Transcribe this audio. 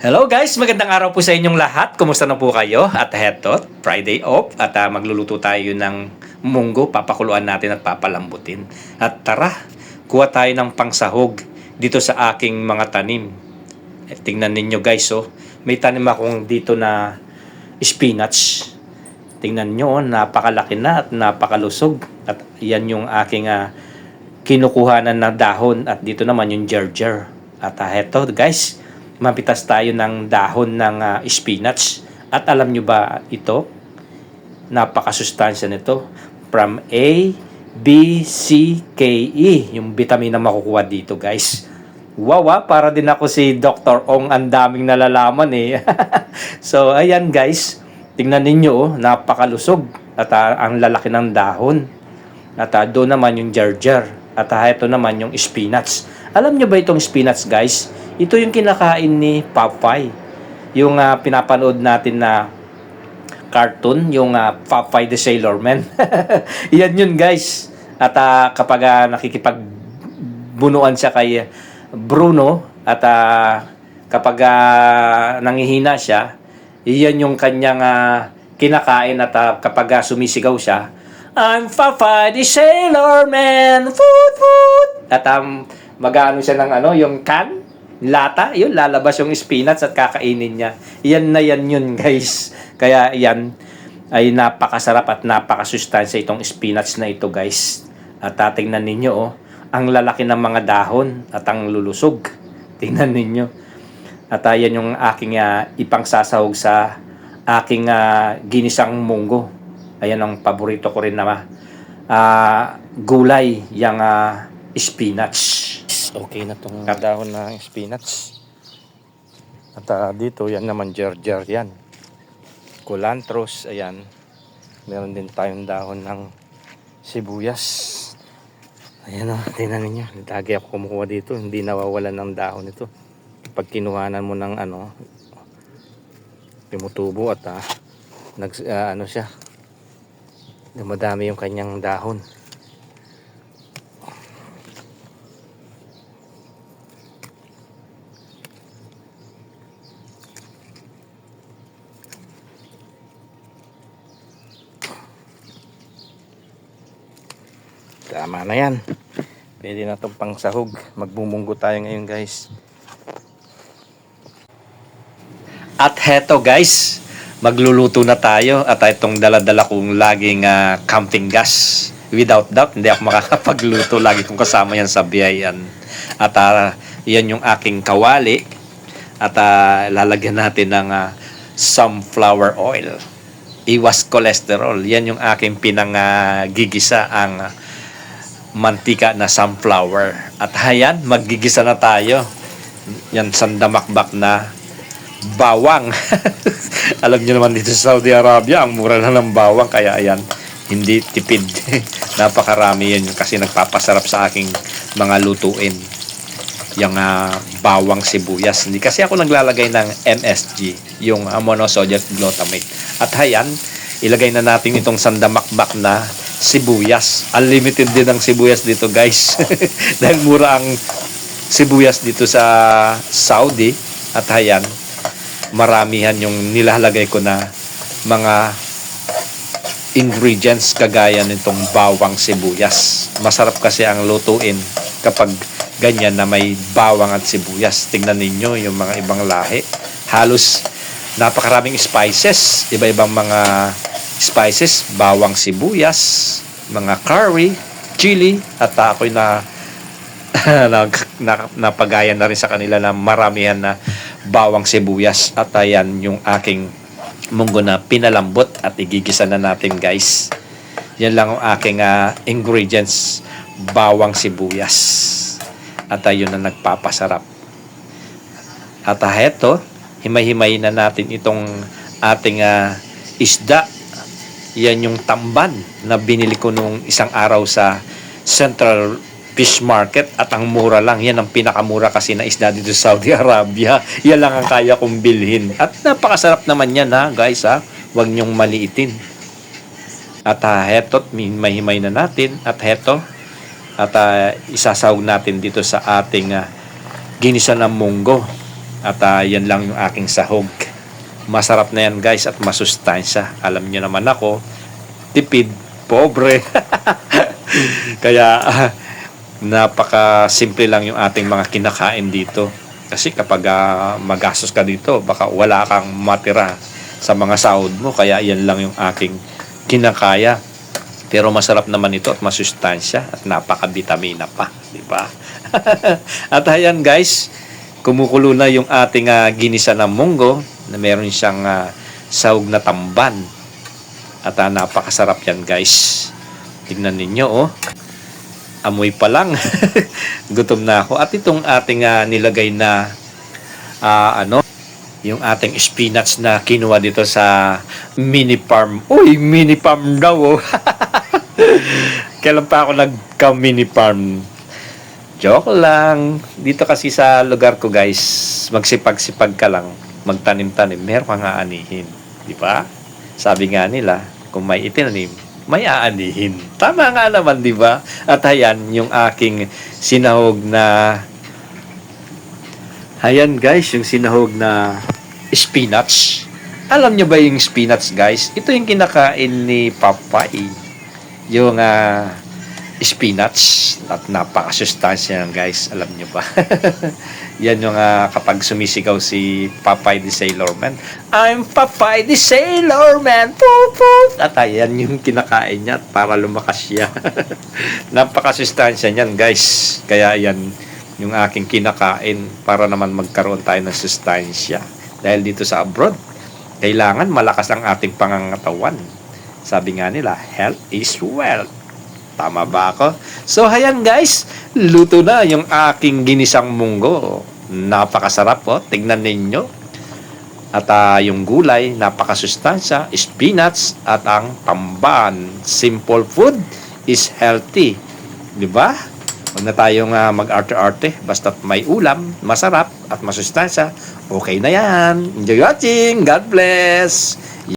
Hello guys, magandang araw po sa inyong lahat. Kumusta na po kayo? At heto, Friday off at magluluto tayo ng munggo. Papakuluan natin at papalambutin. At tara, kuha tayo ng pangsahog dito sa aking mga tanim. Tingnan ninyo guys, oh. May tanim akong dito na spinach. Tingnan nyo, napakalaki na at napakalusog. At yan yung aking kinukuhanan na dahon. At dito naman yung gerger. At heto guys, mapitas tayo ng dahon ng spinach. At alam nyo ba ito? Napakasustansya nito. From A, B, C, K, E. Yung vitamin na makukuha dito guys. Wow, para din ako si Dr. Ong. Ang daming nalalaman eh. So ayan guys. Tingnan ninyo, oh, napakalusog. At ang lalaki ng dahon. At doon naman yung gerger. At ito naman yung spinach. Alam nyo ba itong spinach guys? Ito yung kinakain ni Popeye. Yung pinapanood natin na cartoon, yung Popeye the Sailor Man. Yan yun guys. At kapag nakikipagbunuan siya kay Bruno at kapag nangihina siya, iyan yung kanyang kinakain at kapag sumisigaw siya, I'm Popeye the Sailor Man, food, food. At mag-ano siya ng yung can, lata, yun, lalabas yung spinach at kakainin niya. Yan na yan yun, guys. Kaya yan ay napakasarap at napakasustansya itong spinach na ito, guys. At tingnan ninyo, oh, ang lalaki ng mga dahon at ang lulusog. Tingnan ninyo. At yan yung aking ipangsasahog sa aking ginisang munggo. Ayan ang paborito ko rin na gulay, yung spinach. Okay na tong dahon ng spinach. At dito, yan naman gerger yan. Culantros, ayan. Meron din tayong dahon ng sibuyas. Ayan o, tingnan ninyo. Lagi ako kumukuha dito, hindi nawawalan ng dahon ito. Pag kinuhanan mo ng tumutubo at siya, dumadami yung kanyang dahon. Tama na yan. Pwede na itong pangsahog. Magbumunggo tayo ngayon guys. At heto guys, magluluto na tayo. At itong dala-dala kong laging camping gas. Without doubt, hindi ako makakapagluto. Lagi kong kasama yan sa biyayan. At yan yung aking kawali. At lalagyan natin ng sunflower oil. Iwas cholesterol. Yan yung aking pinanggigisa ang mantika na sunflower. At ayan, maggigisa na tayo. Yan sandamakbak na bawang. Alam niyo naman dito sa Saudi Arabia, ang mura na ng bawang. Kaya ayan, hindi tipid. Napakarami yan kasi nagpapasarap sa aking mga lutuin. Yung bawang sibuyas. Hindi kasi ako naglalagay ng MSG, yung monosodium glutamate. At ayan, ilagay na natin itong sandamakbak na sibuyas. Unlimited din ang sibuyas dito guys. Dahil mura ang sibuyas dito sa Saudi. At ayan, maramihan yung nilalagay ko na mga ingredients kagaya nitong bawang sibuyas. Masarap kasi ang lutuin kapag ganyan na may bawang at sibuyas. Tingnan ninyo yung mga ibang lahi. Halos napakaraming spices. Iba-ibang mga spices. Bawang sibuyas, mga curry, chili. At ako'y napagayan na rin sa kanila na maramihan na bawang sibuyas. At ayan yung aking munggo na pinalambot at igigisa na natin guys. Yan lang ang aking ingredients. Bawang sibuyas. At ayun na nagpapasarap. At heto, himay-himay na natin itong ating isda. Yan yung tamban na binili ko nung isang araw sa Central Fish Market at ang mura lang. Yan ang pinakamura kasi na isda dito sa Saudi Arabia. Yan lang ang kaya kong bilhin. At napakasarap naman yan guys. Huwag nyong maliitin. At heto, himay-himay na natin. At heto, at isasawag natin dito sa ating ginisa ng munggo. At yan lang yung aking sahog. Masarap na yan guys at masustansya. Alam niyo naman ako, tipid, pobre. Kaya napaka simple lang yung ating mga kinakain dito. Kasi kapag magastos ka dito, baka wala kang matira sa mga sahod mo. Kaya yan lang yung aking kinakaya. Pero masarap naman ito at masustansya at napaka-vitamina pa, di ba? At ayan guys, kumukulo na yung ating ginisa ng munggo na meron siyang sahog na tamban. At napakasarap yan guys. Tignan ninyo oh. Amoy pa lang. Gutom na ako. At itong ating nilagay na yung ating spinach na kinuha dito sa mini farm. Uy, mini farm daw oh. Kailan pa ako nagka-mini farm? Joke lang. Dito kasi sa lugar ko guys, magsipag-sipag ka lang, magtanim-tanim, meron kang aanihin. Di ba? Sabi nga nila, kung may itinanim, may aanihin. Tama nga naman, di ba? At ayan, yung aking sinahog na ayan guys, yung sinahog na spinach. Alam nyo ba yung spinach guys? Ito yung kinakain ni Papay. Yung spinach at napakasustansya yan guys. Alam nyo ba? Yan yung kapag sumisigaw si Papay the Sailor Man. I'm Papay the Sailor Man. Poop, poop. At ayan yung kinakain niya para lumakas siya. Napakasustansya yan guys. Kaya yan yung aking kinakain para naman magkaroon tayo ng sustansya. Dahil dito sa abroad, kailangan malakas ang ating pangangatawan. Sabi nga nila, health is wealth. Tama ba ako? So, ayan guys, luto na yung aking ginisang munggo. Napakasarap po, tignan ninyo. At yung gulay, napakasustansya, spinach at ang tamban. Simple food is healthy. Diba? Huwag na tayong mag-arte-arte. Basta't may ulam, masarap at masustansya, okay na yan. Enjoy watching. God bless.